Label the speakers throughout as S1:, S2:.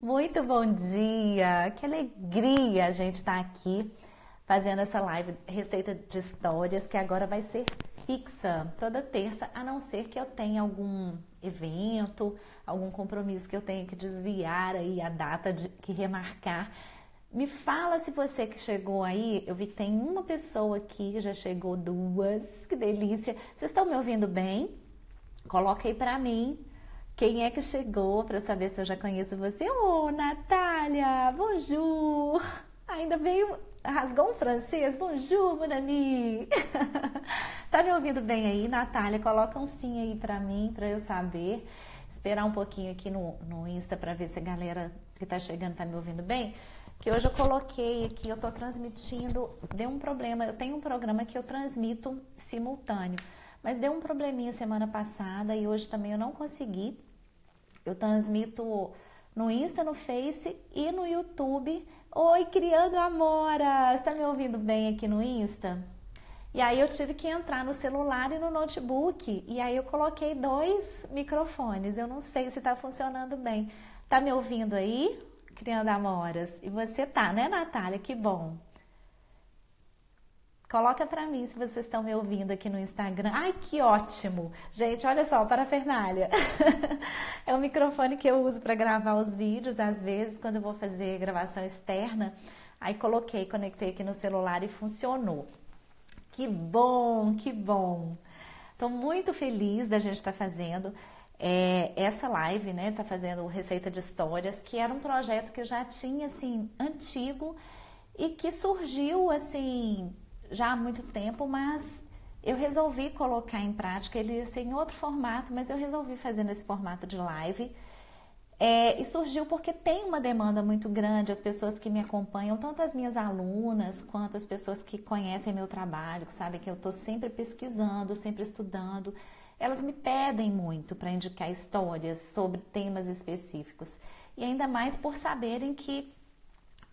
S1: Muito bom dia! Que alegria a gente estar aqui fazendo essa live receita de histórias que agora vai ser fixa toda terça, a não ser que eu tenha algum evento, algum compromisso que eu tenha que desviar aí a data que remarcar. Me fala se você que chegou aí, eu vi que tem uma pessoa aqui, já chegou duas, que delícia. Vocês estão me ouvindo bem? Coloca aí pra mim. Quem é que chegou para saber se eu já conheço você? Ô, Natália! Bonjour! Ainda veio, rasgou um francês? Bonjour, mon ami! Tá me ouvindo bem aí, Natália? Coloca um sim aí pra mim, pra eu saber. Esperar um pouquinho aqui no Insta pra ver se a galera que tá chegando tá me ouvindo bem. Que hoje eu coloquei aqui, eu tô transmitindo, deu um problema, eu tenho um programa que eu transmito simultâneo, mas deu um probleminha semana passada e hoje também eu não consegui. Eu transmito no Insta, no Face e no YouTube. Oi, Criando Amora! Você tá me ouvindo bem aqui no Insta? E aí eu tive que entrar no celular e no notebook. E aí eu coloquei dois microfones. Eu não sei se tá funcionando bem. Tá me ouvindo aí, Criando Amoras? E você tá, né, Natália? Que bom. Coloca pra mim se vocês estão me ouvindo aqui no Instagram. Ai, que ótimo! Gente, olha só, parafernália. É o microfone que eu uso para gravar os vídeos, às vezes, quando eu vou fazer gravação externa. Aí coloquei, conectei aqui no celular e funcionou. Que bom, que bom! Estou muito feliz da gente estar fazendo essa live, né? Tá fazendo Receita de Histórias, que era um projeto que eu já tinha, assim, antigo e que surgiu, assim, já há muito tempo, mas eu resolvi colocar em prática. Ele ia ser em outro formato, mas eu resolvi fazer nesse formato de live. E surgiu porque tem uma demanda muito grande, as pessoas que me acompanham, tanto as minhas alunas, quanto as pessoas que conhecem meu trabalho, que sabem que eu estou sempre pesquisando, sempre estudando, elas me pedem muito para indicar histórias sobre temas específicos. E ainda mais por saberem que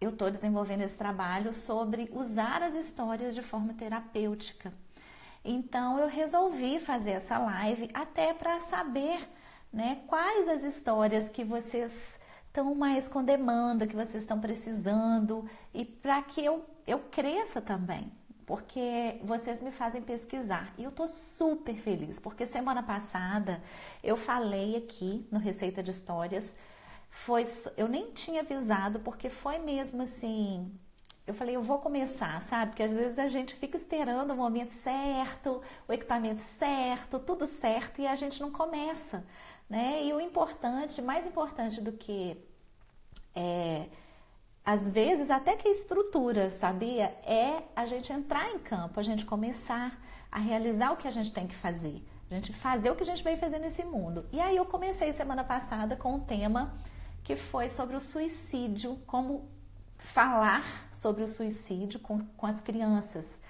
S1: eu estou desenvolvendo esse trabalho sobre usar as histórias de forma terapêutica. Então eu resolvi fazer essa live até para saber, né, quais as histórias que vocês estão mais com demanda, que vocês estão precisando e para que eu cresça também, porque vocês me fazem pesquisar. E eu tô super feliz, porque semana passada eu falei aqui no Receita de Histórias. Eu nem tinha avisado, porque foi mesmo assim, eu falei, eu vou começar, sabe? Porque às vezes a gente fica esperando o momento certo, o equipamento certo, tudo certo, e a gente não começa, né? E o importante, mais importante do que, às vezes, até que a estrutura, sabia? É a gente entrar em campo, a gente começar a realizar o que a gente tem que fazer. A gente fazer o que a gente veio fazer nesse mundo. E aí eu comecei semana passada com um tema que foi sobre o suicídio, como falar sobre o suicídio com as crianças.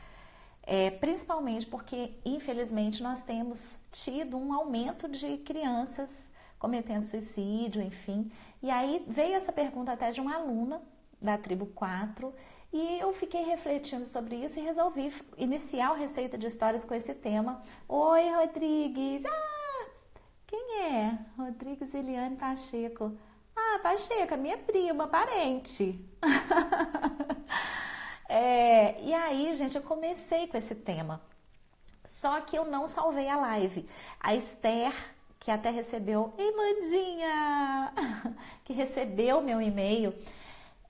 S1: Principalmente porque, infelizmente, nós temos tido um aumento de crianças cometendo suicídio, enfim. E aí veio essa pergunta até de uma aluna da Tribo 4 e eu fiquei refletindo sobre isso e resolvi iniciar o Receita de Histórias com esse tema. Oi, Rodrigues! Ah, quem é? Rodrigues Eliane Pacheco. Ah, Pacheca, minha prima, parente. E aí, gente, eu comecei com esse tema. Só que eu não salvei a live. A Esther, que até recebeu, ei, Mandinha, que recebeu meu e-mail,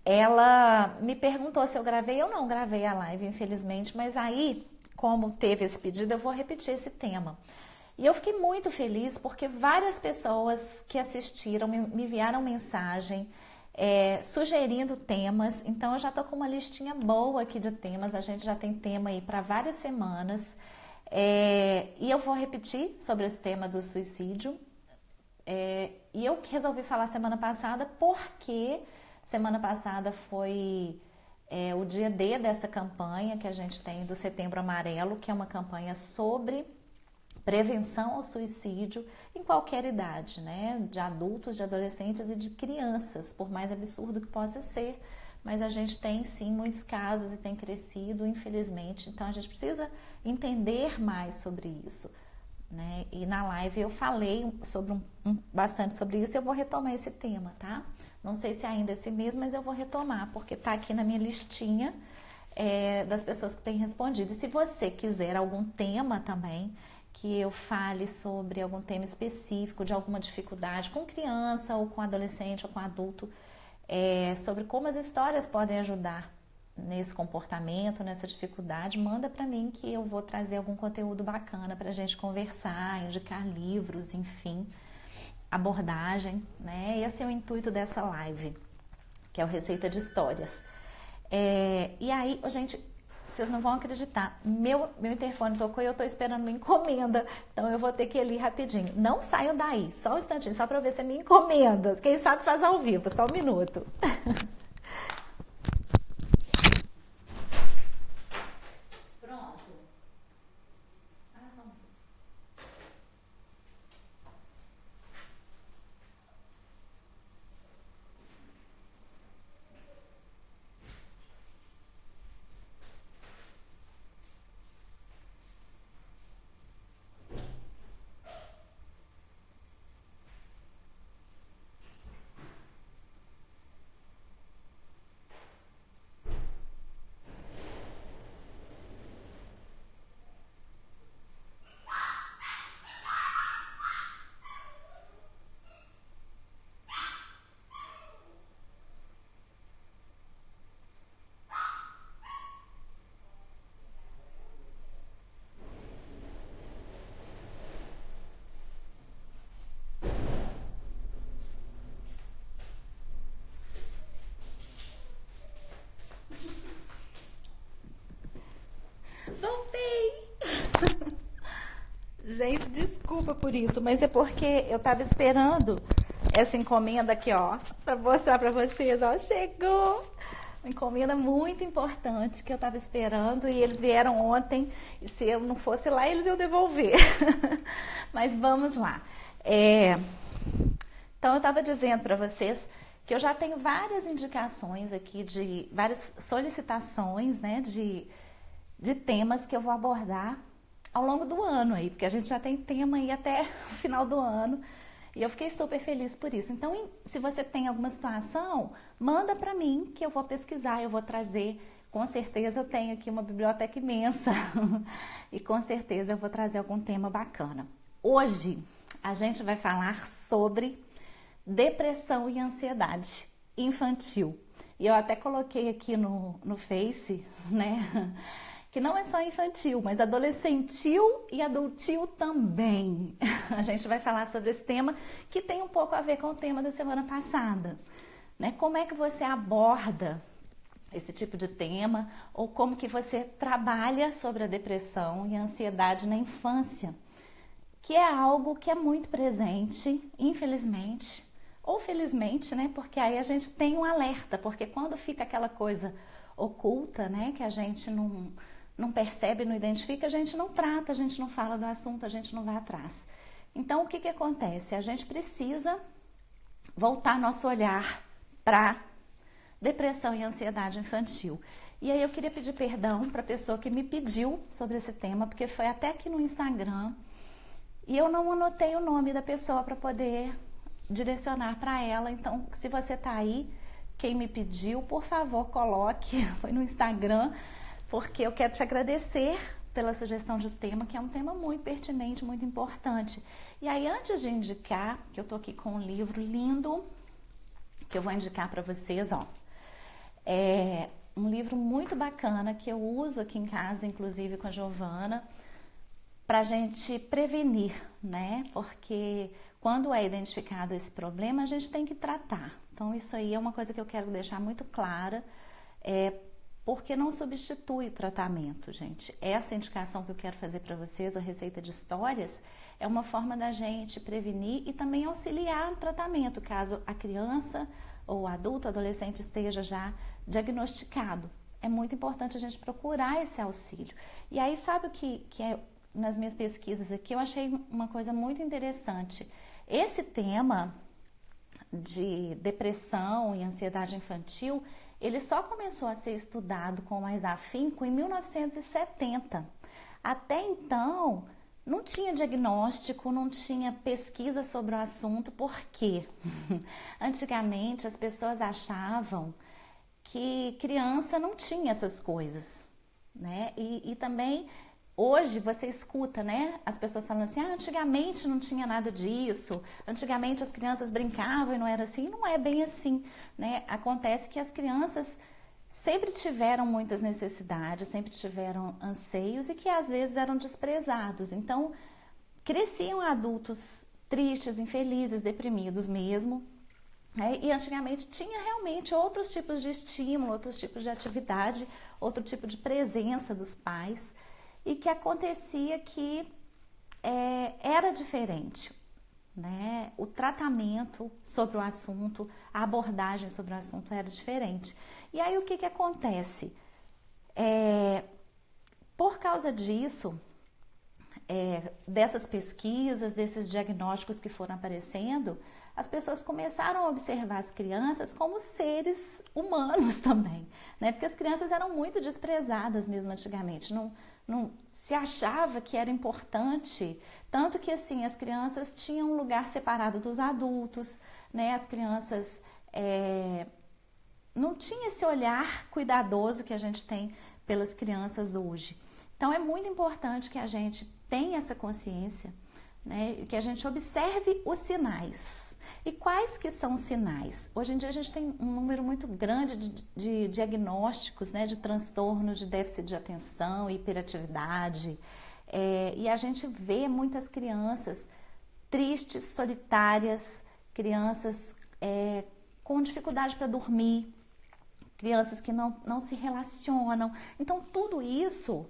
S1: ela me perguntou se eu gravei. Eu não gravei a live, infelizmente, mas aí, como teve esse pedido, eu vou repetir esse tema. E eu fiquei muito feliz porque várias pessoas que assistiram me enviaram mensagem sugerindo temas. Então eu já estou com uma listinha boa aqui de temas. A gente já tem tema aí para várias semanas. E eu vou repetir sobre esse tema do suicídio. E eu resolvi falar semana passada porque semana passada foi o dia D dessa campanha que a gente tem do Setembro Amarelo, que é uma campanha sobre prevenção ao suicídio em qualquer idade, né? De adultos, de adolescentes e de crianças, por mais absurdo que possa ser. Mas a gente tem sim muitos casos e tem crescido, infelizmente. Então a gente precisa entender mais sobre isso, né? E na live eu falei bastante sobre isso e eu vou retomar esse tema, tá? Não sei se ainda é esse mês, mas eu vou retomar, porque tá aqui na minha listinha das pessoas que têm respondido. E se você quiser algum tema também, que eu fale sobre algum tema específico de alguma dificuldade com criança ou com adolescente ou com adulto, sobre como as histórias podem ajudar nesse comportamento, nessa dificuldade, manda para mim que eu vou trazer algum conteúdo bacana para a gente conversar, indicar livros, enfim, abordagem, né? Esse é o intuito dessa live, que é o Receita de Histórias. E aí, gente, vocês não vão acreditar, meu interfone tocou e eu tô esperando uma encomenda, então eu vou ter que ir ali rapidinho. Não saiam daí, só um instantinho, só para ver se é minha encomenda. Quem sabe faz ao vivo, só um minuto. Voltei! Gente, desculpa por isso, mas é porque eu tava esperando essa encomenda aqui, ó, pra mostrar pra vocês, ó, chegou! Uma encomenda muito importante que eu tava esperando e eles vieram ontem e se eu não fosse lá, eles iam devolver. Mas vamos lá. Então, eu tava dizendo pra vocês que eu já tenho várias indicações aqui de várias solicitações, né, de temas que eu vou abordar ao longo do ano aí, porque a gente já tem tema aí até o final do ano e eu fiquei super feliz por isso. Então, se você tem alguma situação, manda para mim que eu vou pesquisar, eu vou trazer. Com certeza eu tenho aqui uma biblioteca imensa e com certeza eu vou trazer algum tema bacana. Hoje a gente vai falar sobre depressão e ansiedade infantil. E eu até coloquei aqui no Face, né? Que não é só infantil, mas adolescentil e adultil também. A gente vai falar sobre esse tema que tem um pouco a ver com o tema da semana passada, né? Como é que você aborda esse tipo de tema ou como que você trabalha sobre a depressão e a ansiedade na infância, que é algo que é muito presente, infelizmente, ou felizmente, né? Porque aí a gente tem um alerta, porque quando fica aquela coisa oculta, né? Que a gente não percebe, não identifica, a gente não trata, a gente não fala do assunto, a gente não vai atrás. Então, o que acontece? A gente precisa voltar nosso olhar para depressão e ansiedade infantil. E aí eu queria pedir perdão para a pessoa que me pediu sobre esse tema, porque foi até aqui no Instagram e eu não anotei o nome da pessoa para poder direcionar para ela. Então, se você está aí, quem me pediu, por favor, coloque, foi no Instagram, porque eu quero te agradecer pela sugestão de tema, que é um tema muito pertinente, muito importante. E aí, antes de indicar, que eu tô aqui com um livro lindo, que eu vou indicar para vocês, ó. É um livro muito bacana, que eu uso aqui em casa, inclusive com a Giovana, pra gente prevenir, né? Porque quando é identificado esse problema, a gente tem que tratar. Então, isso aí é uma coisa que eu quero deixar muito clara, porque não substitui tratamento, gente. Essa indicação que eu quero fazer para vocês, a Receita de Histórias, é uma forma da gente prevenir e também auxiliar no tratamento, caso a criança ou o adulto, adolescente esteja já diagnosticado. É muito importante a gente procurar esse auxílio. E aí, sabe o que é, nas minhas pesquisas aqui, eu achei uma coisa muito interessante. Esse tema de depressão e ansiedade infantil, ele só começou a ser estudado com mais afinco em 1970. Até então, não tinha diagnóstico, não tinha pesquisa sobre o assunto, por quê? Antigamente as pessoas achavam que criança não tinha essas coisas, né? E também hoje você escuta, né? As pessoas falando assim, antigamente não tinha nada disso, antigamente as crianças brincavam e não era assim. Não é bem assim, né? Acontece que as crianças sempre tiveram muitas necessidades, sempre tiveram anseios e que às vezes eram desprezados. Então, cresciam adultos tristes, infelizes, deprimidos mesmo. Né? E antigamente tinha realmente outros tipos de estímulo, outros tipos de atividade, outro tipo de presença dos pais, e que acontecia que era diferente. Né? O tratamento sobre o assunto, a abordagem sobre o assunto era diferente. E aí o que acontece? Por causa disso, dessas pesquisas, desses diagnósticos que foram aparecendo, as pessoas começaram a observar as crianças como seres humanos também, né? Porque as crianças eram muito desprezadas mesmo antigamente, não se achava que era importante, tanto que assim as crianças tinham um lugar separado dos adultos, né? As crianças não tinham esse olhar cuidadoso que a gente tem pelas crianças hoje. Então é muito importante que a gente tenha essa consciência, né? Que a gente observe os sinais. E quais que são os sinais? Hoje em dia a gente tem um número muito grande de diagnósticos, né, de transtorno de déficit de atenção, hiperatividade, e a gente vê muitas crianças tristes, solitárias, crianças com dificuldade para dormir, crianças que não se relacionam. Então tudo isso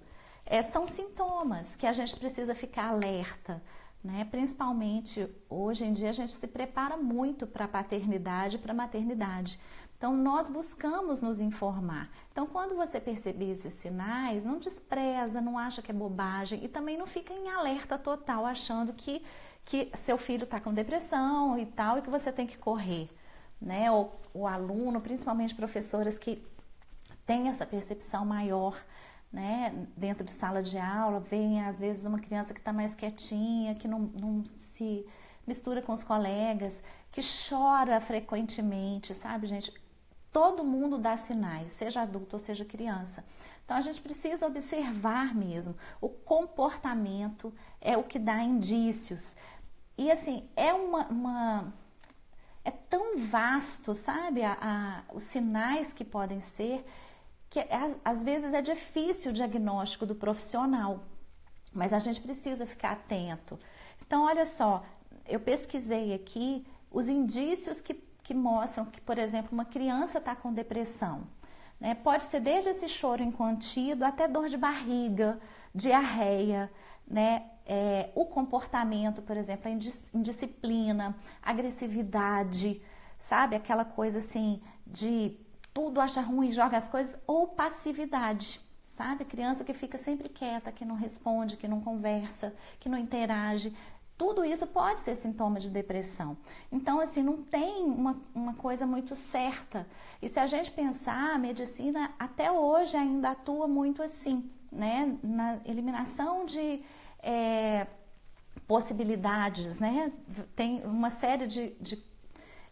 S1: são sintomas que a gente precisa ficar alerta. Né? Principalmente hoje em dia a gente se prepara muito para a paternidade e para a maternidade. Então nós buscamos nos informar. Então quando você perceber esses sinais, não despreza, não acha que é bobagem e também não fica em alerta total achando que seu filho está com depressão e tal e que você tem que correr. Né? O aluno, principalmente professoras que têm essa percepção maior, né, dentro de sala de aula, vem às vezes uma criança que está mais quietinha, que não se mistura com os colegas, que chora frequentemente, sabe, gente? Todo mundo dá sinais, seja adulto ou seja criança. Então a gente precisa observar mesmo. O comportamento é o que dá indícios. E assim, é tão vasto, sabe, os sinais que podem ser, que às vezes é difícil o diagnóstico do profissional, mas a gente precisa ficar atento. Então, olha só, eu pesquisei aqui os indícios que mostram que, por exemplo, uma criança está com depressão. Né? Pode ser desde esse choro incontido até dor de barriga, diarreia, né? O comportamento, por exemplo, a indisciplina, agressividade, sabe? Aquela coisa assim de tudo acha ruim, joga as coisas, ou passividade, sabe? Criança que fica sempre quieta, que não responde, que não conversa, que não interage. Tudo isso pode ser sintoma de depressão. Então, assim, não tem uma coisa muito certa. E se a gente pensar, a medicina até hoje ainda atua muito assim, né? Na eliminação de possibilidades, né? Tem uma série de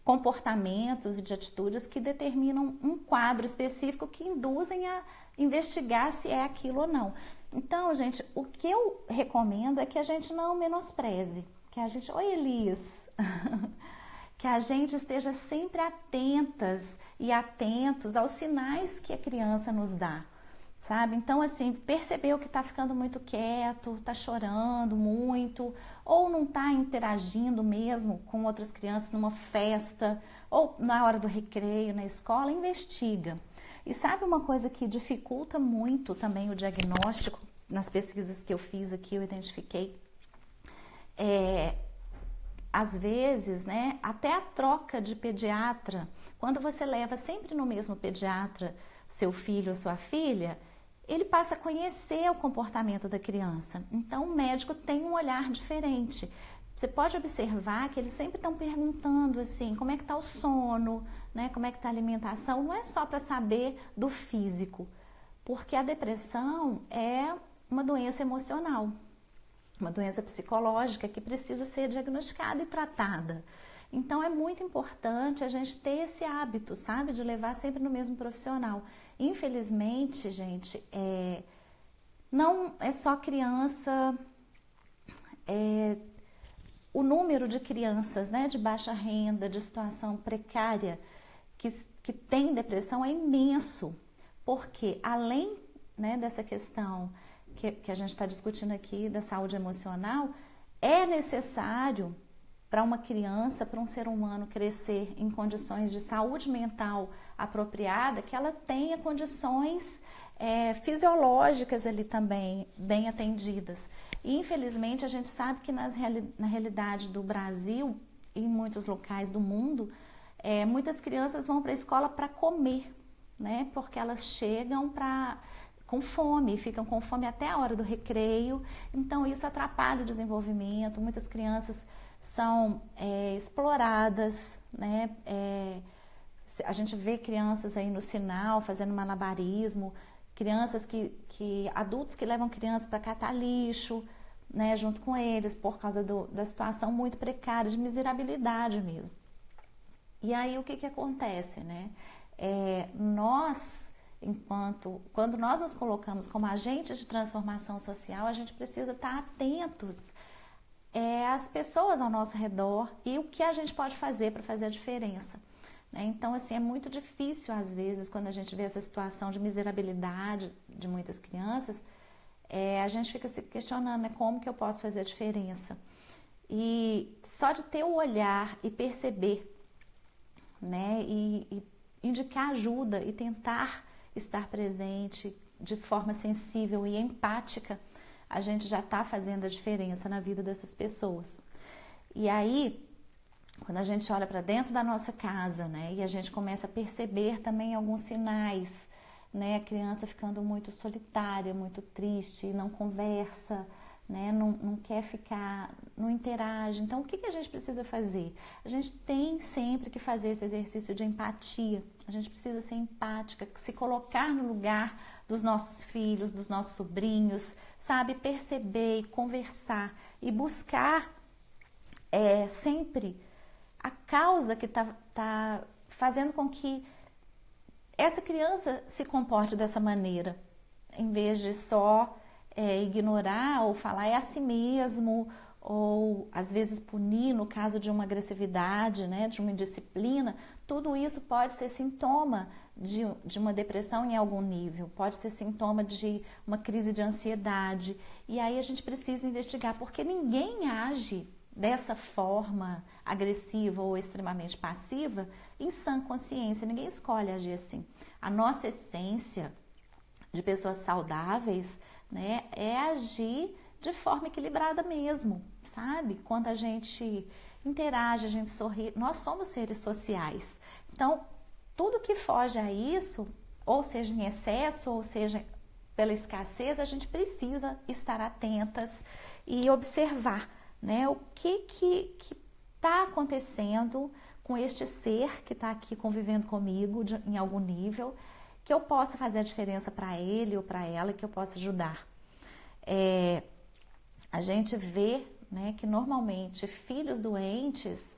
S1: comportamentos e de atitudes que determinam um quadro específico que induzem a investigar se é aquilo ou não. Então, gente, o que eu recomendo é que a gente não menospreze, que a gente, oi Elis, que a gente esteja sempre atentas e atentos aos sinais que a criança nos dá, sabe? Então, assim, percebeu que está ficando muito quieto, está chorando muito, ou não está interagindo mesmo com outras crianças numa festa, ou na hora do recreio, na escola, investiga. E sabe uma coisa que dificulta muito também o diagnóstico, nas pesquisas que eu fiz aqui, eu identifiquei, às vezes, né, até a troca de pediatra, quando você leva sempre no mesmo pediatra seu filho ou sua filha, ele passa a conhecer o comportamento da criança. Então, o médico tem um olhar diferente. Você pode observar que eles sempre estão perguntando assim, como é que está o sono, né? Como é que está a alimentação. Não é só para saber do físico, porque a depressão é uma doença emocional. uma doença psicológica que precisa ser diagnosticada e tratada. Então é muito importante a gente ter esse hábito, sabe, de levar sempre no mesmo profissional. Infelizmente, gente, não é só criança, o número de crianças, né, de baixa renda, de situação precária, que tem depressão é imenso, porque além, né, dessa questão que a gente está discutindo aqui da saúde emocional, é necessário para uma criança, para um ser humano crescer em condições de saúde mental apropriada, que ela tenha condições fisiológicas ali também bem atendidas. E, infelizmente, a gente sabe que na realidade do Brasil e em muitos locais do mundo, muitas crianças vão para a escola para comer, né? Porque elas chegam com fome, ficam com fome até a hora do recreio, então isso atrapalha o desenvolvimento. Muitas crianças são exploradas, né? A gente vê crianças aí no sinal fazendo malabarismo, crianças adultos que levam crianças para catar lixo, né, junto com eles, por causa da situação muito precária, de miserabilidade mesmo. E aí o que acontece, né? Quando nós nos colocamos como agentes de transformação social, a gente precisa estar atentos às pessoas ao nosso redor e o que a gente pode fazer para fazer a diferença. Então, assim, é muito difícil às vezes quando a gente vê essa situação de miserabilidade de muitas crianças, a gente fica se questionando, né, como que eu posso fazer a diferença? E só de ter o olhar e perceber, né, e indicar ajuda e tentar estar presente de forma sensível e empática, a gente já está fazendo a diferença na vida dessas pessoas. E aí, quando a gente olha para dentro da nossa casa, né, e a gente começa a perceber também alguns sinais, né, a criança ficando muito solitária, muito triste, não conversa, né, não quer ficar, não interage. Então, o que a gente precisa fazer? A gente tem sempre que fazer esse exercício de empatia. A gente precisa ser empática, se colocar no lugar dos nossos filhos, dos nossos sobrinhos, sabe? Perceber e conversar e buscar sempre a causa que está fazendo com que essa criança se comporte dessa maneira, em vez de só ignorar ou falar é assim mesmo, ou às vezes punir no caso de uma agressividade, né, de uma indisciplina. Tudo isso pode ser sintoma de uma depressão em algum nível, pode ser sintoma de uma crise de ansiedade. E aí a gente precisa investigar, porque ninguém age dessa forma agressiva ou extremamente passiva em sã consciência, ninguém escolhe agir assim. A nossa essência de pessoas saudáveis, né, é agir de forma equilibrada mesmo, sabe? Quando a gente interage, a gente sorri, nós somos seres sociais. Então, tudo que foge a isso, ou seja em excesso, ou seja pela escassez, a gente precisa estar atentas e observar, né, o que está acontecendo com este ser que está aqui convivendo comigo em algum nível, que eu possa fazer a diferença para ele ou para ela, que eu possa ajudar. A gente vê, né, que normalmente filhos doentes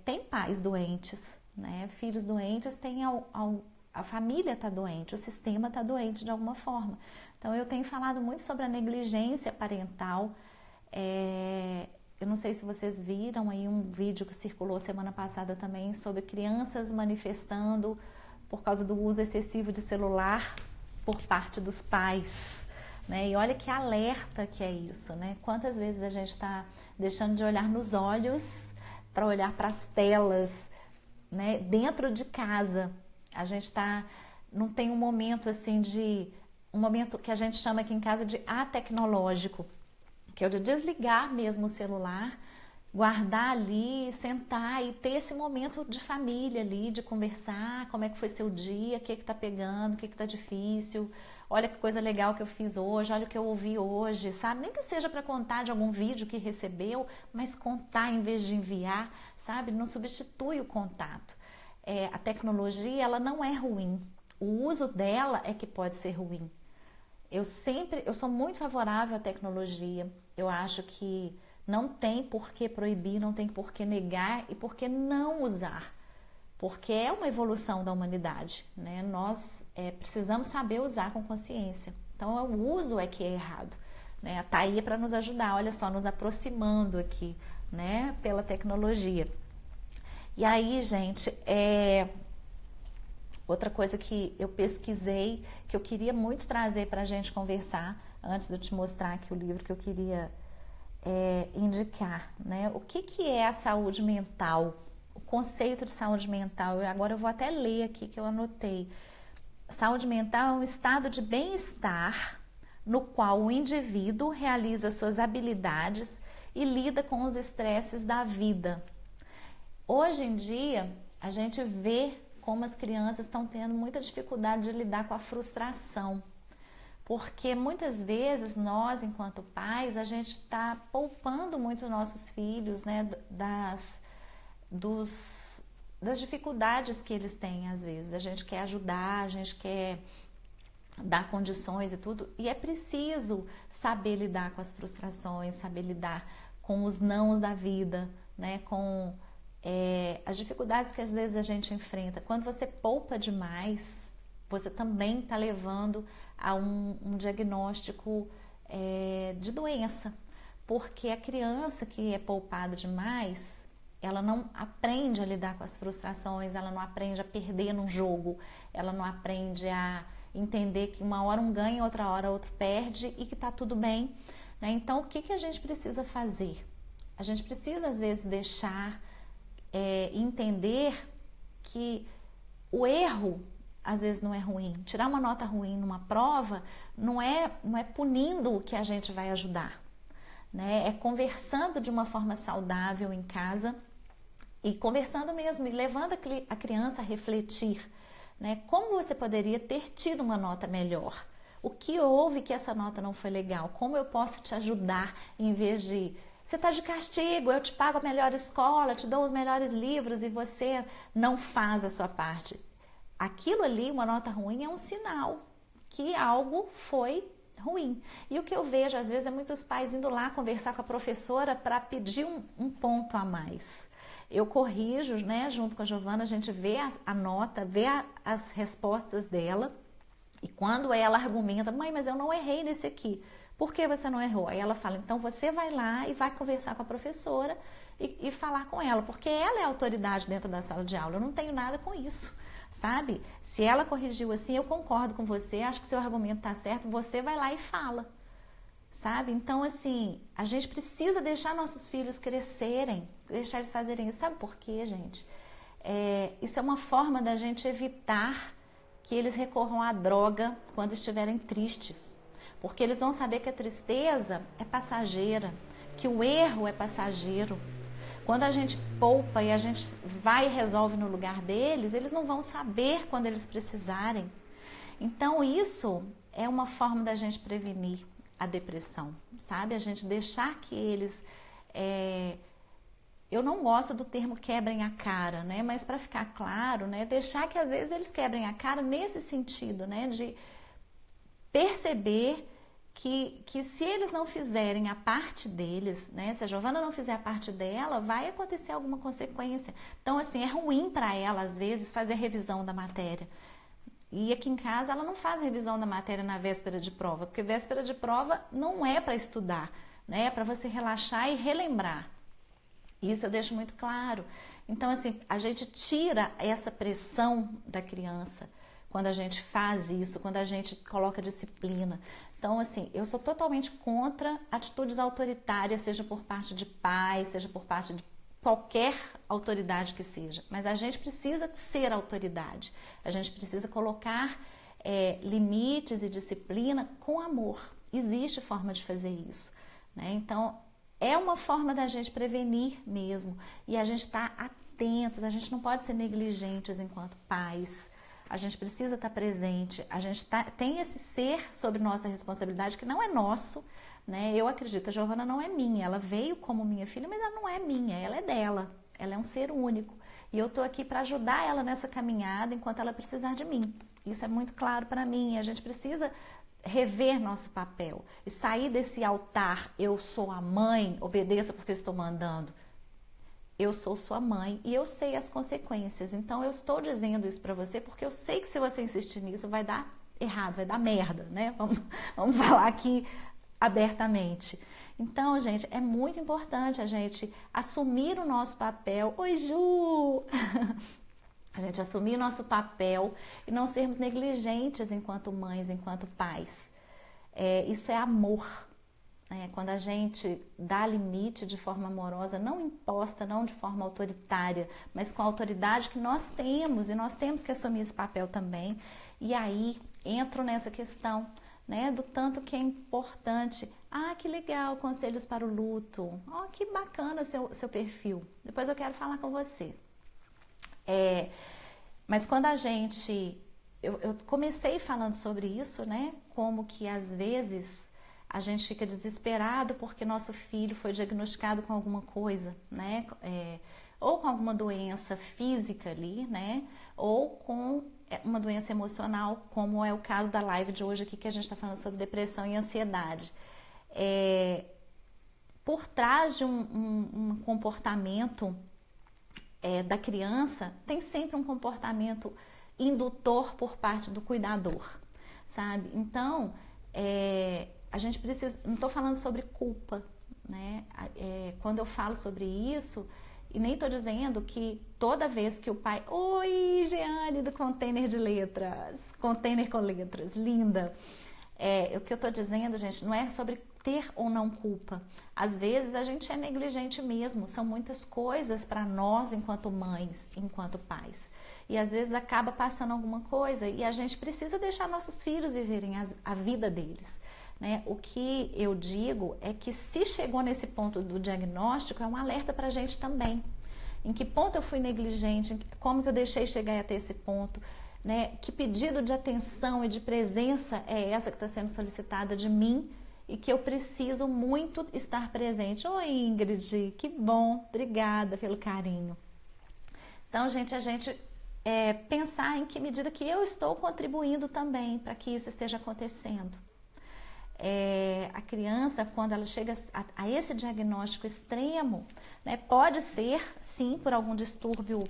S1: têm pais doentes, né? Filhos doentes têm a família está doente, o sistema está doente de alguma forma. Então eu tenho falado muito sobre a negligência parental. Eu não sei se vocês viram aí um vídeo que circulou semana passada também sobre crianças manifestando por causa do uso excessivo de celular por parte dos pais, né? E olha que alerta que é isso, né? Quantas vezes a gente está deixando de olhar nos olhos para olhar para as telas, né? Dentro de casa, a gente não tem um momento assim um momento que a gente chama aqui em casa de atecnológico, que é o de desligar mesmo o celular, guardar ali, sentar e ter esse momento de família ali, de conversar, como é que foi seu dia, o que está pegando, o que está difícil, olha que coisa legal que eu fiz hoje, olha o que eu ouvi hoje, sabe? Nem que seja para contar de algum vídeo que recebeu, mas contar em vez de enviar, sabe? Não substitui o contato. A tecnologia, ela não é ruim, o uso dela é que pode ser ruim. eu sou muito favorável à tecnologia. Eu acho que não tem por que proibir, não tem por que negar e por que não usar. Porque é uma evolução da humanidade, né? Nós precisamos saber usar com consciência. Então, o uso é que é errado, né? Tá aí para nos ajudar, olha só, nos aproximando aqui, né? Pela tecnologia. E aí, gente, outra coisa que eu pesquisei, que eu queria muito trazer para a gente conversar, antes de eu te mostrar aqui o livro que eu queria indicar, né? O que é a saúde mental? O conceito de saúde mental, agora eu vou até ler aqui que eu anotei. Saúde mental é um estado de bem-estar no qual o indivíduo realiza suas habilidades e lida com os estresses da vida. Hoje em dia, a gente vê como as crianças estão tendo muita dificuldade de lidar com a frustração. Porque muitas vezes nós, enquanto pais, a gente está poupando muito nossos filhos, né, das dificuldades que eles têm às vezes. A gente quer ajudar, a gente quer dar condições e tudo, e é preciso saber lidar com as frustrações, saber lidar com os nãos da vida, né? Com as dificuldades que às vezes a gente enfrenta. Quando você poupa demais, você também está levando a um diagnóstico de doença, porque a criança que é poupada demais, ela não aprende a lidar com as frustrações, ela não aprende a perder num jogo, ela não aprende a entender que uma hora um ganha, outra hora outro perde e que tá tudo bem, né? Então, o que a gente precisa fazer? A gente precisa, às vezes, deixar entender que o erro, às vezes, não é ruim. Tirar uma nota ruim numa prova não é punindo que a gente vai ajudar, né? É conversando de uma forma saudável em casa e conversando mesmo, e levando a criança a refletir, né? Como você poderia ter tido uma nota melhor? O que houve que essa nota não foi legal? Como eu posso te ajudar em vez de... Você está de castigo, eu te pago a melhor escola, te dou os melhores livros e você não faz a sua parte. Aquilo ali, uma nota ruim, é um sinal que algo foi ruim. E o que eu vejo às vezes é muitos pais indo lá conversar com a professora para pedir um ponto a mais. Eu corrijo, né, junto com a Giovana, a gente vê a nota, vê as respostas dela, e quando ela argumenta, mãe, mas eu não errei nesse aqui, por que você não errou? Aí ela fala, então você vai lá e vai conversar com a professora e falar com ela, porque ela é a autoridade dentro da sala de aula, eu não tenho nada com isso, sabe? Se ela corrigiu assim, eu concordo com você, acho que seu argumento está certo, você vai lá e fala. Sabe? Então, assim, a gente precisa deixar nossos filhos crescerem, deixar eles fazerem isso. Sabe por quê, gente? Isso é uma forma da gente evitar que eles recorram à droga quando estiverem tristes. Porque eles vão saber que a tristeza é passageira, que o erro é passageiro. Quando a gente poupa e a gente vai e resolve no lugar deles, eles não vão saber quando eles precisarem. Então, isso é uma forma da gente prevenir a depressão, sabe? A gente deixar que eles... Eu não gosto do termo quebrem a cara, né? Mas para ficar claro, né? Deixar que às vezes eles quebrem a cara nesse sentido, né? De perceber que se eles não fizerem a parte deles, né? Se a Giovana não fizer a parte dela, vai acontecer alguma consequência. Então, assim, é ruim para ela, às vezes, fazer revisão da matéria. E aqui em casa ela não faz revisão da matéria na véspera de prova, porque véspera de prova não é para estudar, né? É para você relaxar e relembrar. Isso eu deixo muito claro. Então, assim, a gente tira essa pressão da criança quando a gente faz isso, quando a gente coloca disciplina. Então, assim, eu sou totalmente contra atitudes autoritárias, seja por parte de pais, seja por parte de qualquer autoridade que seja, mas a gente precisa ser autoridade, a gente precisa colocar limites e disciplina com amor. Existe forma de fazer isso, né? Então, é uma forma da gente prevenir mesmo, e a gente está atentos, a gente não pode ser negligentes enquanto pais, a gente precisa estar presente, a gente tem esse ser sobre nossa responsabilidade que não é nosso, né? Eu acredito, a Giovana não é minha, ela veio como minha filha, mas ela não é minha, ela é dela, ela é um ser único. E eu tô aqui para ajudar ela nessa caminhada enquanto ela precisar de mim. Isso é muito claro para mim. A gente precisa rever nosso papel e sair desse altar, eu sou a mãe, obedeça porque estou mandando. Eu sou sua mãe e eu sei as consequências. Então eu estou dizendo isso para você porque eu sei que se você insistir nisso vai dar errado, vai dar merda, né? Vamos falar aqui abertamente. Então, gente, é muito importante a gente assumir o nosso papel. Oi, Ju! A gente assumir o nosso papel e não sermos negligentes enquanto mães, enquanto pais. Isso é amor. Quando a gente dá limite de forma amorosa, não imposta, não de forma autoritária, mas com a autoridade que nós temos, e nós temos que assumir esse papel também. E aí, entro nessa questão, né, do tanto que é importante. Ah, que legal, conselhos para o luto. Oh, que bacana seu perfil. Depois eu quero falar com você. Mas quando a gente... Eu comecei falando sobre isso, né? Como que às vezes a gente fica desesperado porque nosso filho foi diagnosticado com alguma coisa, né? Ou com alguma doença física ali, né? Ou com uma doença emocional, como é o caso da live de hoje aqui, que a gente está falando sobre depressão e ansiedade. Por trás de um comportamento da criança, tem sempre um comportamento indutor por parte do cuidador, sabe? Então, a gente precisa... Não estou falando sobre culpa, né? Quando eu falo sobre isso, e nem estou dizendo que toda vez que o pai... Oi, Jeane, do Container de Letras. Container com letras, linda. O que eu estou dizendo, gente, não é sobre ter ou não culpa. Às vezes a gente é negligente mesmo. São muitas coisas para nós enquanto mães, enquanto pais. E às vezes acaba passando alguma coisa e a gente precisa deixar nossos filhos viverem a vida deles. Né? O que eu digo é que se chegou nesse ponto do diagnóstico, é um alerta para a gente também. Em que ponto eu fui negligente, como que eu deixei chegar até esse ponto, né? Que pedido de atenção e de presença é essa que está sendo solicitada de mim e que eu preciso muito estar presente. Oi, Ingrid, que bom, obrigada pelo carinho. Então, gente, a gente pensar em que medida que eu estou contribuindo também para que isso esteja acontecendo. A criança, quando ela chega a esse diagnóstico extremo, né, pode ser, sim, por algum distúrbio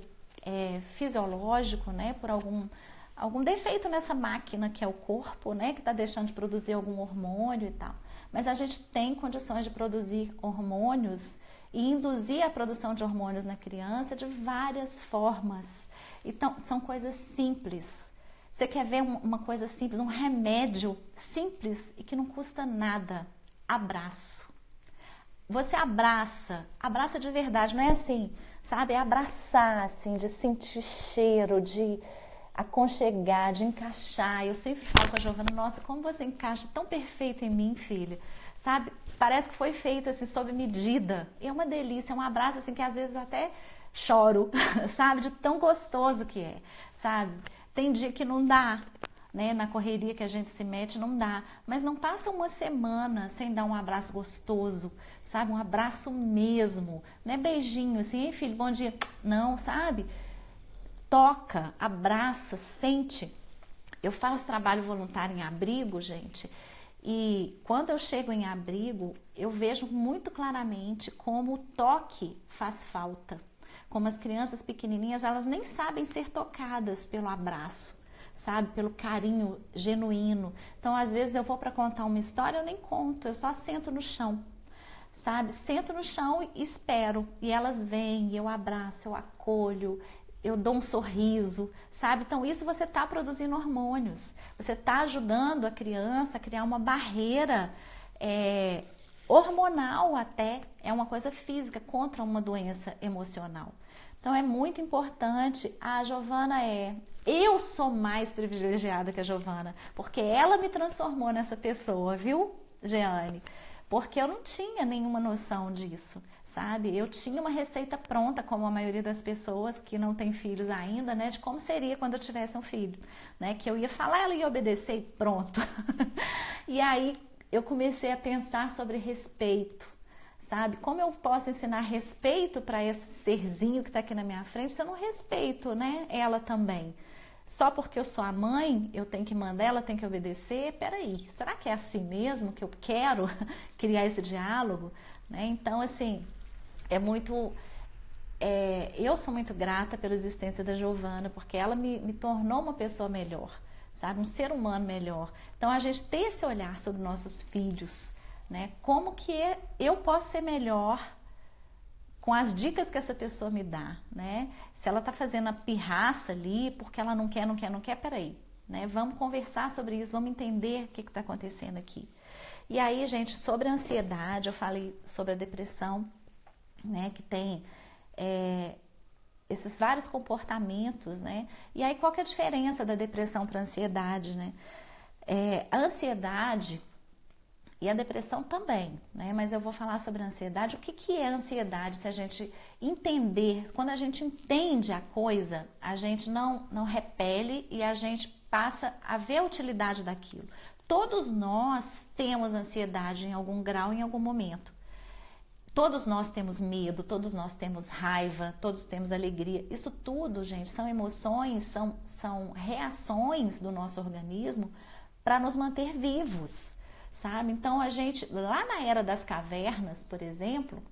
S1: fisiológico, né, por algum defeito nessa máquina que é o corpo, né, que está deixando de produzir algum hormônio e tal. Mas a gente tem condições de produzir hormônios e induzir a produção de hormônios na criança de várias formas. Então, são coisas simples. Você quer ver uma coisa simples, um remédio simples e que não custa nada? Abraço. Você abraça de verdade, não é assim, sabe? É abraçar, assim, de sentir cheiro, de aconchegar, de encaixar. Eu sempre falo com a Giovana, nossa, como você encaixa tão perfeito em mim, filha. Sabe? Parece que foi feito assim, sob medida. E é uma delícia, é um abraço assim que às vezes eu até choro, sabe? De tão gostoso que é, sabe? Tem dia que não dá, né? Na correria que a gente se mete, não dá. Mas não passa uma semana sem dar um abraço gostoso, sabe? Um abraço mesmo. Não é beijinho assim, ei filho, bom dia. Não, sabe? Toca, abraça, sente. Eu faço trabalho voluntário em abrigo, gente, e quando eu chego em abrigo, eu vejo muito claramente como o toque faz falta. Como as crianças pequenininhas, elas nem sabem ser tocadas pelo abraço, sabe? Pelo carinho genuíno. Então, às vezes eu vou para contar uma história, eu nem conto, eu só sento no chão, sabe? Sento no chão e espero. E elas vêm, eu abraço, eu acolho, eu dou um sorriso, sabe? Então, isso você está produzindo hormônios. Você está ajudando a criança a criar uma barreira hormonal até, é uma coisa física, contra uma doença emocional. Então, é muito importante. A Giovana eu sou mais privilegiada que a Giovana, porque ela me transformou nessa pessoa, viu, Jeane? Porque eu não tinha nenhuma noção disso, sabe? Eu tinha uma receita pronta, como a maioria das pessoas que não tem filhos ainda, né? De como seria quando eu tivesse um filho, né? Que eu ia falar, ela ia obedecer e pronto. E aí eu comecei a pensar sobre respeito, sabe? Como eu posso ensinar respeito para esse serzinho que está aqui na minha frente se eu não respeito, né, ela também? Só porque eu sou a mãe, eu tenho que mandar, ela tem que obedecer? Peraí, será que é assim mesmo que eu quero criar esse diálogo? Né? Então, assim, eu sou muito grata pela existência da Giovana, porque ela me tornou uma pessoa melhor, sabe? Um ser humano melhor. Então, a gente ter esse olhar sobre nossos filhos, né? Como que eu posso ser melhor com as dicas que essa pessoa me dá, né? Se ela tá fazendo a pirraça ali, porque ela não quer, peraí, né? Vamos conversar sobre isso, vamos entender o que tá acontecendo aqui. E aí, gente, sobre a ansiedade, eu falei sobre a depressão, né? Que tem esses vários comportamentos, né? E aí, qual que é a diferença da depressão para a ansiedade, né? A ansiedade e a depressão também, né? Mas eu vou falar sobre a ansiedade. O que é ansiedade? Se a gente entender, quando a gente entende a coisa, a gente não repele e a gente passa a ver a utilidade daquilo. Todos nós temos ansiedade em algum grau, em algum momento. Todos nós temos medo, todos nós temos raiva, todos temos alegria. Isso tudo, gente, são emoções, são reações do nosso organismo para nos manter vivos, sabe? Então, a gente, lá na Era das Cavernas, por exemplo,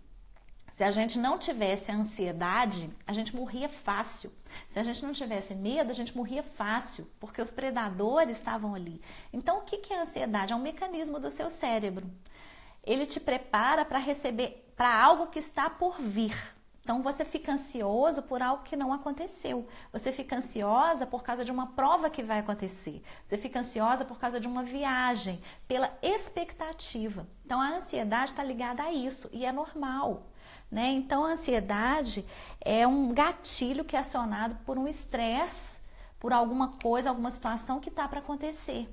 S1: se a gente não tivesse ansiedade, a gente morria fácil. Se a gente não tivesse medo, a gente morria fácil, porque os predadores estavam ali. Então, o que é a ansiedade? É um mecanismo do seu cérebro. Ele te prepara para receber, para algo que está por vir. Então, você fica ansioso por algo que não aconteceu. Você fica ansiosa por causa de uma prova que vai acontecer. Você fica ansiosa por causa de uma viagem, pela expectativa. Então, a ansiedade está ligada a isso e é normal, né? Então, a ansiedade é um gatilho que é acionado por um estresse, por alguma coisa, alguma situação que está para acontecer.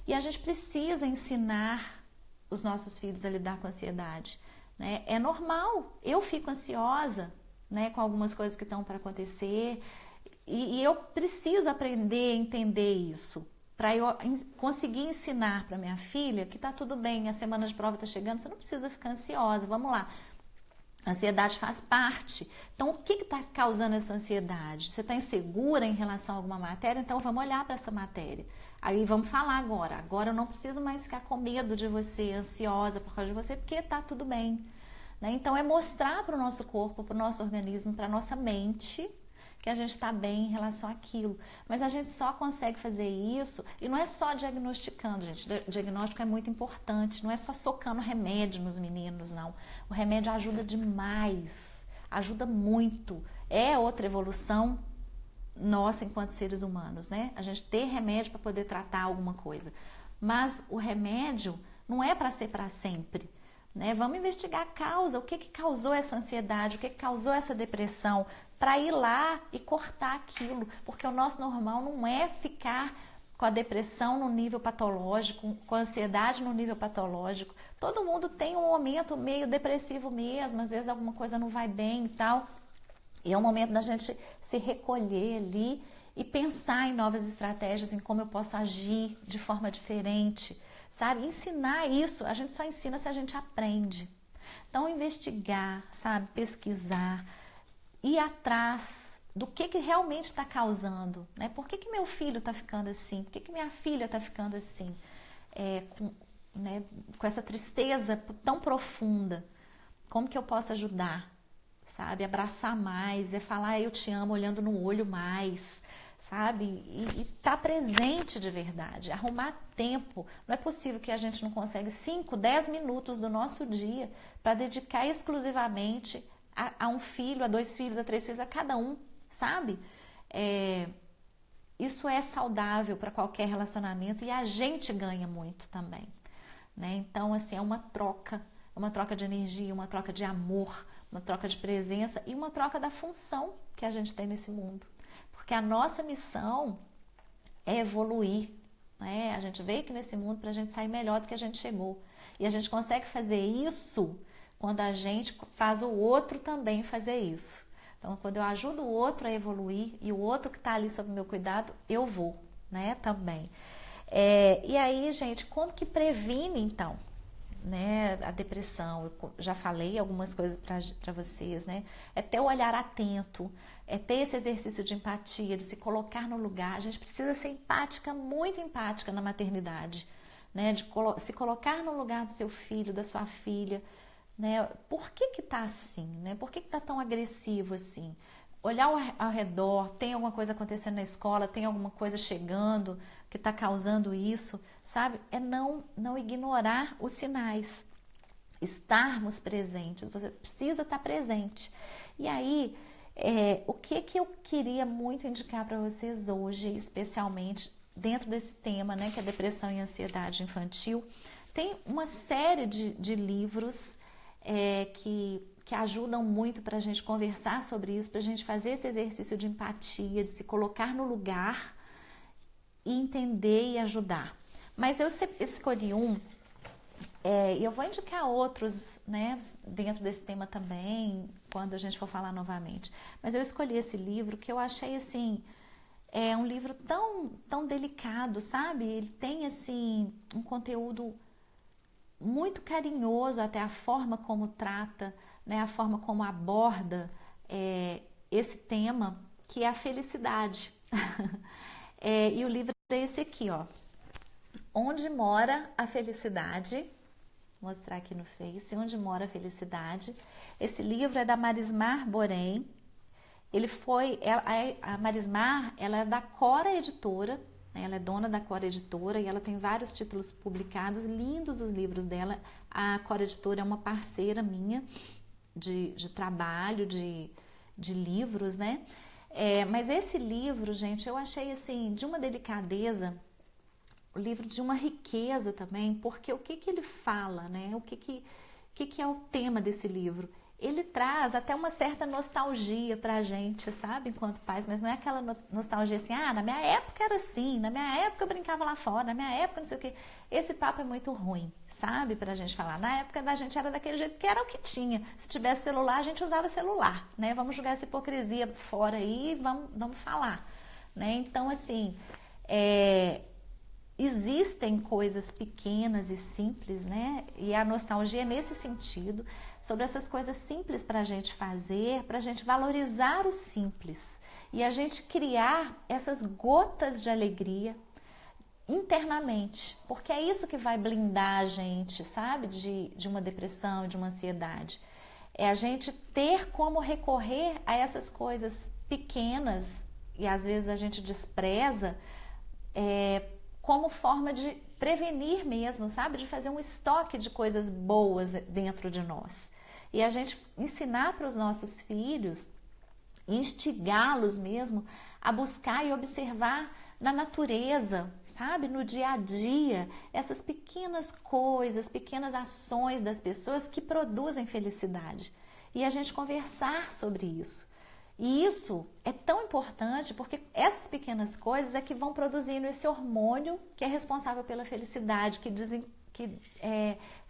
S1: E a gente precisa ensinar os nossos filhos a lidar com a ansiedade, né? É normal, eu fico ansiosa, né, com algumas coisas que estão para acontecer e eu preciso aprender a entender isso para eu conseguir ensinar para minha filha que tá tudo bem, a semana de prova tá chegando, você não precisa ficar ansiosa, vamos lá. A ansiedade faz parte. Então, o que está causando essa ansiedade? Você está insegura em relação a alguma matéria? Então, vamos olhar para essa matéria. Aí, vamos falar agora. Agora, eu não preciso mais ficar com medo de você, ansiosa por causa de você, porque está tudo bem. Né? Então, é mostrar para o nosso corpo, para o nosso organismo, para a nossa mente, que a gente está bem em relação àquilo. Mas a gente só consegue fazer isso, e não é só diagnosticando, gente. O diagnóstico é muito importante, não é só socando remédio nos meninos, não. O remédio ajuda demais, ajuda muito. É outra evolução nossa enquanto seres humanos, né? A gente ter remédio para poder tratar alguma coisa. Mas o remédio não é para ser para sempre. Né? Vamos investigar a causa, o que causou essa ansiedade, o que causou essa depressão, para ir lá e cortar aquilo, porque o nosso normal não é ficar com a depressão no nível patológico, com a ansiedade no nível patológico. Todo mundo tem um momento meio depressivo mesmo, às vezes alguma coisa não vai bem e tal, e é o momento da gente se recolher ali e pensar em novas estratégias, em como eu posso agir de forma diferente. Sabe, ensinar isso, a gente só ensina se a gente aprende. Então, investigar, sabe, pesquisar, ir atrás do que realmente está causando, né? Por que meu filho está ficando assim? Por que minha filha está ficando assim? Com essa tristeza tão profunda. Como que eu posso ajudar? Sabe, abraçar mais, falar eu te amo olhando no olho mais. Sabe? E tá presente de verdade, arrumar tempo. Não é possível que a gente não consegue 5, 10 minutos do nosso dia para dedicar exclusivamente a um filho, a 2 filhos, a 3 filhos, a cada um, sabe? Isso é saudável para qualquer relacionamento e a gente ganha muito também, né? Então, assim, é uma troca de energia, uma troca de amor, uma troca de presença e uma troca da função que a gente tem nesse mundo. Porque a nossa missão é evoluir, né? A gente veio aqui nesse mundo para a gente sair melhor do que a gente chegou. E a gente consegue fazer isso quando a gente faz o outro também fazer isso. Então, quando eu ajudo o outro a evoluir e o outro que está ali sob o meu cuidado, eu vou, né? Também. E aí, gente, como que previne, então? né, a depressão, eu já falei algumas coisas para vocês, né? É ter o olhar atento, é ter esse exercício de empatia, de se colocar no lugar. A gente precisa ser empática, muito empática na maternidade, né? De se colocar no lugar do seu filho, da sua filha, né? Por que tá assim, né? Por que tá tão agressivo assim? Olhar ao redor, tem alguma coisa acontecendo na escola, tem alguma coisa chegando que está causando isso, sabe? É não ignorar os sinais, estarmos presentes, você precisa estar presente. E aí, o que eu queria muito indicar para vocês hoje, especialmente dentro desse tema, né, que é depressão e ansiedade infantil, tem uma série de livros que ajudam muito para a gente conversar sobre isso, para a gente fazer esse exercício de empatia, de se colocar no lugar e entender e ajudar. Mas eu escolhi um, e eu vou indicar outros, né, dentro desse tema também, quando a gente for falar novamente. Mas eu escolhi esse livro que eu achei, assim, um livro tão delicado, sabe? Ele tem, assim, um conteúdo muito carinhoso, até a forma como trata, né, a forma como aborda esse tema, que é a felicidade. E o livro é esse aqui, ó. Onde Mora a Felicidade? Vou mostrar aqui no Face. Onde Mora a Felicidade? Esse livro é da Marismar Borém. A Marismar, ela é da Cora Editora, né? Ela é dona da Cora Editora e ela tem vários títulos publicados, lindos os livros dela. A Cora Editora é uma parceira minha de trabalho, de livros, né? Mas esse livro, gente, eu achei assim, de uma delicadeza, o livro de uma riqueza também, porque o que ele fala, né? O que é o tema desse livro? Ele traz até uma certa nostalgia pra gente, sabe? Enquanto pais, mas não é aquela nostalgia assim, na minha época era assim, na minha época eu brincava lá fora, na minha época não sei o quê. Esse papo é muito ruim, sabe? Pra gente falar. Na época da gente era daquele jeito que era o que tinha. Se tivesse celular, a gente usava celular, né? Vamos jogar essa hipocrisia fora aí e vamos falar, né? Então, assim, existem coisas pequenas e simples, né? E a nostalgia é nesse sentido, sobre essas coisas simples para a gente fazer, para a gente valorizar o simples e a gente criar essas gotas de alegria internamente, porque é isso que vai blindar a gente, sabe? De uma depressão, de uma ansiedade. É a gente ter como recorrer a essas coisas pequenas e às vezes a gente despreza, como forma de prevenir mesmo, sabe? De fazer um estoque de coisas boas dentro de nós. E a gente ensinar para os nossos filhos, instigá-los mesmo a buscar e observar na natureza, sabe? No dia a dia, essas pequenas coisas, pequenas ações das pessoas que produzem felicidade. E a gente conversar sobre isso. E isso é tão importante porque essas pequenas coisas é que vão produzindo esse hormônio que é responsável pela felicidade, que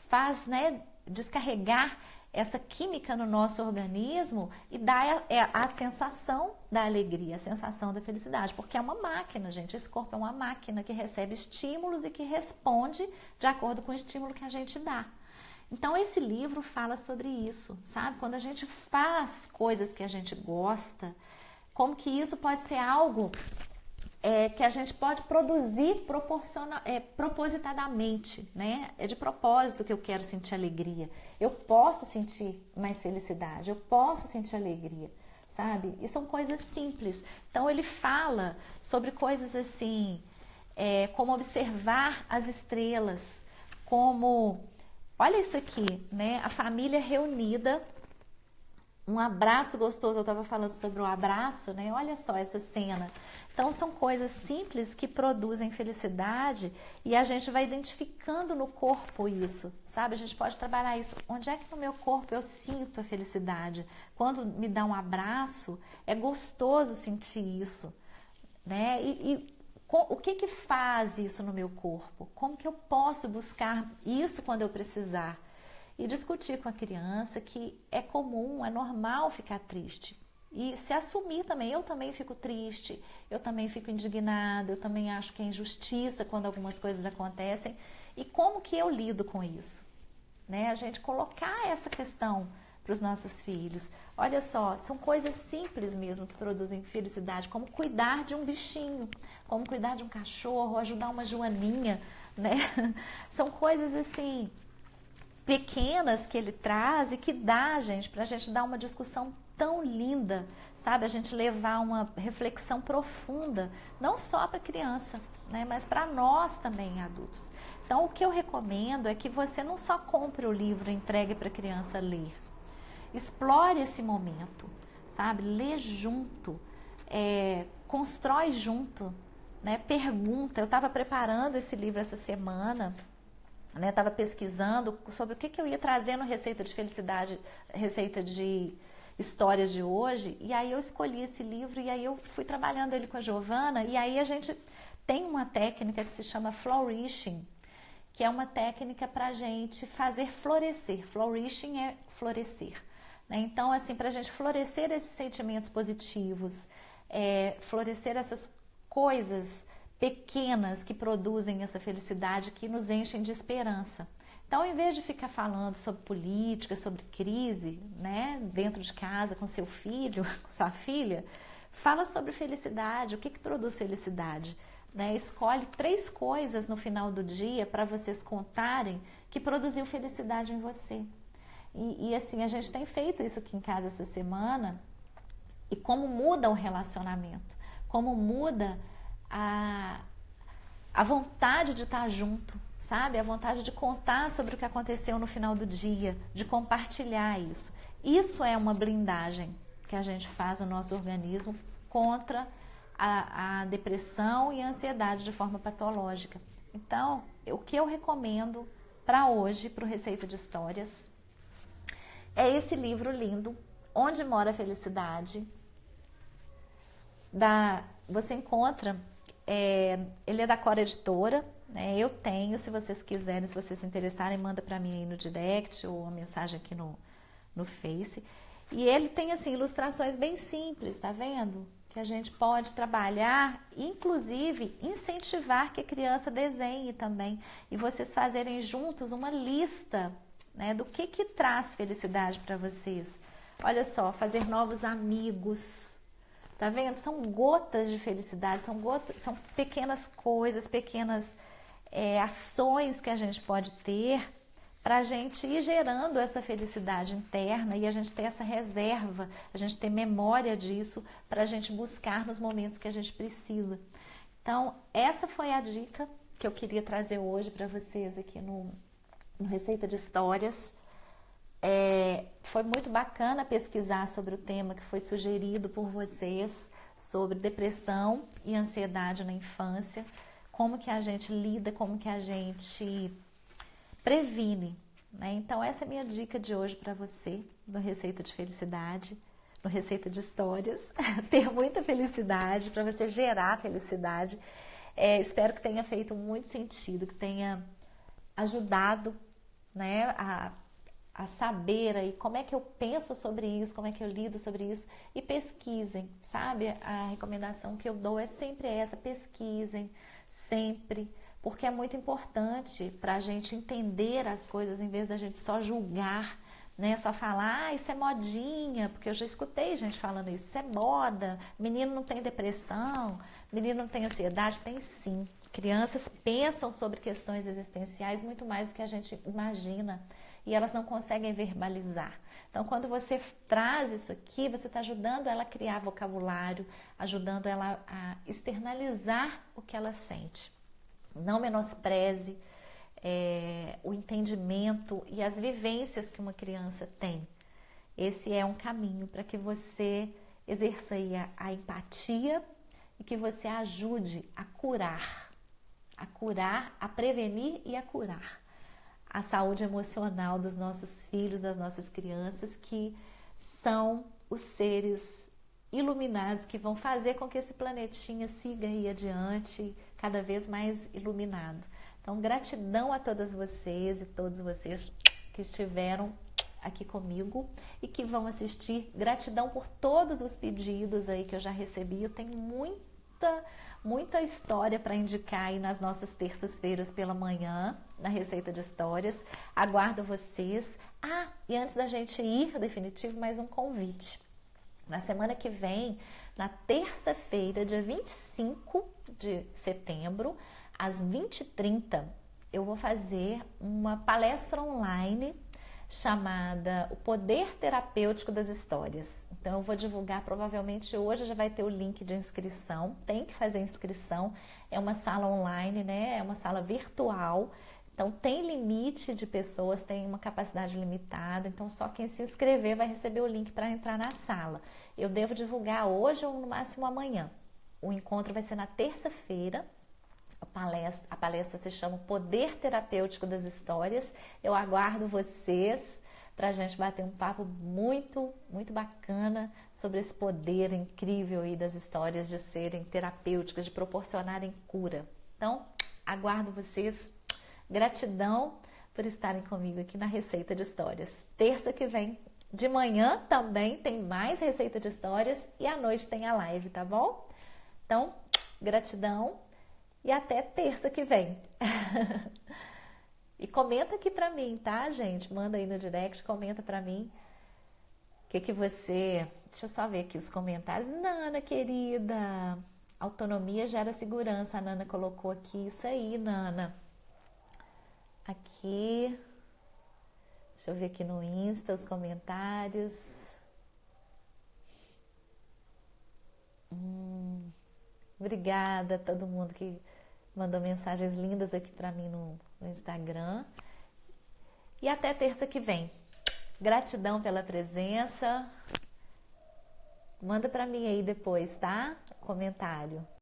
S1: faz, né, descarregar essa química no nosso organismo e dá a sensação da alegria, a sensação da felicidade, porque é uma máquina, gente, esse corpo é uma máquina que recebe estímulos e que responde de acordo com o estímulo que a gente dá. Então esse livro fala sobre isso, sabe? Quando a gente faz coisas que a gente gosta, como que isso pode ser algo que a gente pode produzir propositadamente, né? É de propósito que eu quero sentir alegria. Eu posso sentir mais felicidade, eu posso sentir alegria, sabe? E são coisas simples. Então ele fala sobre coisas assim, como observar as estrelas, como, olha isso aqui, né? A família reunida, um abraço gostoso, eu estava falando sobre o abraço, né? Olha só essa cena. Então são coisas simples que produzem felicidade e a gente vai identificando no corpo isso, sabe? A gente pode trabalhar isso. Onde é que no meu corpo eu sinto a felicidade? Quando me dá um abraço, é gostoso sentir isso, né? O que faz isso no meu corpo? Como que eu posso buscar isso quando eu precisar? E discutir com a criança que é comum, é normal ficar triste. E se assumir também, eu também fico triste, eu também fico indignada, eu também acho que é injustiça quando algumas coisas acontecem. E como que eu lido com isso? né? A gente colocar essa questão para os nossos filhos. Olha só, são coisas simples mesmo que produzem felicidade, como cuidar de um bichinho, como cuidar de um cachorro, ajudar uma joaninha, né? São coisas assim pequenas que ele traz e que dá, gente, para a gente dar uma discussão tão linda, sabe? A gente levar uma reflexão profunda, não só para a criança, né? Mas para nós também, adultos. Então, o que eu recomendo é que você não só compre o livro e entregue para a criança ler. Explore esse momento, sabe? Lê junto, constrói junto, né? Pergunta. Eu estava preparando esse livro essa semana, né? Estava pesquisando sobre o que eu ia trazer no Receita de Felicidade, Receita de Histórias de hoje, e aí eu escolhi esse livro e aí eu fui trabalhando ele com a Giovana, e aí a gente tem uma técnica que se chama flourishing, que é uma técnica para a gente fazer florescer. Flourishing é florescer. Então, assim, para a gente florescer esses sentimentos positivos, florescer essas coisas pequenas que produzem essa felicidade, que nos enchem de esperança. Então, em vez de ficar falando sobre política, sobre crise, né, dentro de casa com seu filho, com sua filha, fala sobre felicidade, o que produz felicidade. Né? Escolhe 3 coisas no final do dia para vocês contarem que produziu felicidade em você. E assim, a gente tem feito isso aqui em casa essa semana, e como muda o relacionamento, como muda a vontade de estar junto, sabe? A vontade de contar sobre o que aconteceu no final do dia, de compartilhar isso. Isso é uma blindagem que a gente faz no nosso organismo contra a depressão e a ansiedade de forma patológica. Então, o que eu recomendo para hoje, para o Receita de Histórias, é esse livro lindo, Onde Mora a Felicidade. Você encontra, ele é da Cora Editora, né? Eu tenho, se vocês quiserem, se vocês se interessarem, manda para mim aí no direct ou uma mensagem aqui no Face. E ele tem assim ilustrações bem simples, tá vendo? Que a gente pode trabalhar, inclusive incentivar que a criança desenhe também. E vocês fazerem juntos uma lista, né, do que traz felicidade para vocês. Olha só, fazer novos amigos, tá vendo? São gotas de felicidade, são pequenas coisas, pequenas ações que a gente pode ter para a gente ir gerando essa felicidade interna e a gente ter essa reserva, a gente ter memória disso para a gente buscar nos momentos que a gente precisa. Então, essa foi a dica que eu queria trazer hoje para vocês aqui no Receita de Histórias. Foi muito bacana pesquisar sobre o tema que foi sugerido por vocês, sobre depressão e ansiedade na infância, como que a gente lida, como que a gente previne, né? Então essa é a minha dica de hoje para você, no Receita de Felicidade, no Receita de Histórias, ter muita felicidade, para você gerar felicidade. Espero que tenha feito muito sentido, que tenha ajudado, né, a saber aí como é que eu penso sobre isso, como é que eu lido sobre isso, e pesquisem, sabe? A recomendação que eu dou é sempre essa: pesquisem, sempre, porque é muito importante para a gente entender as coisas, em vez da gente só julgar, né? Só falar, isso é modinha, porque eu já escutei gente falando isso é moda, menino não tem depressão, menino não tem ansiedade. Tem sim. Crianças pensam sobre questões existenciais muito mais do que a gente imagina, e elas não conseguem verbalizar. Então, quando você traz isso aqui, você está ajudando ela a criar vocabulário, ajudando ela a externalizar o que ela sente. Não menospreze o entendimento e as vivências que uma criança tem. Esse é um caminho para que você exerça aí a empatia e que você ajude a curar, a prevenir e a curar a saúde emocional dos nossos filhos, das nossas crianças, que são os seres iluminados que vão fazer com que esse planetinha siga aí adiante, cada vez mais iluminado. Então, gratidão a todas vocês e todos vocês que estiveram aqui comigo e que vão assistir. Gratidão por todos os pedidos aí que eu já recebi. Eu tenho muito muita história para indicar aí nas nossas terças-feiras pela manhã, na Receita de Histórias. Aguardo vocês. Ah, e antes da gente ir, definitivo, mais um convite. Na semana que vem, na terça-feira, dia 25 de setembro, às 20h30, eu vou fazer uma palestra online chamada O Poder Terapêutico das Histórias. Então eu vou divulgar, provavelmente hoje já vai ter o link de inscrição, tem que fazer inscrição, é uma sala online, né? É uma sala virtual, então tem limite de pessoas, tem uma capacidade limitada, então só quem se inscrever vai receber o link para entrar na sala. Eu devo divulgar hoje ou no máximo amanhã. O encontro vai ser na terça-feira. A palestra se chama Poder Terapêutico das Histórias. Eu aguardo vocês para a gente bater um papo muito, muito bacana sobre esse poder incrível aí das histórias de serem terapêuticas, de proporcionarem cura. Então, aguardo vocês. Gratidão por estarem comigo aqui na Receita de Histórias. Terça que vem, de manhã também tem mais Receita de Histórias e à noite tem a live, tá bom? Então, gratidão. E até terça que vem. E comenta aqui pra mim, tá, gente? Manda aí no direct, comenta pra mim. O que você... Deixa eu só ver aqui os comentários. Nana, querida, autonomia gera segurança. A Nana colocou aqui. Isso aí, Nana. Aqui. Deixa eu ver aqui no Insta os comentários. Obrigada a todo mundo que mandou mensagens lindas aqui para mim no Instagram. E até terça que vem. Gratidão pela presença. Manda para mim aí depois, tá? Comentário.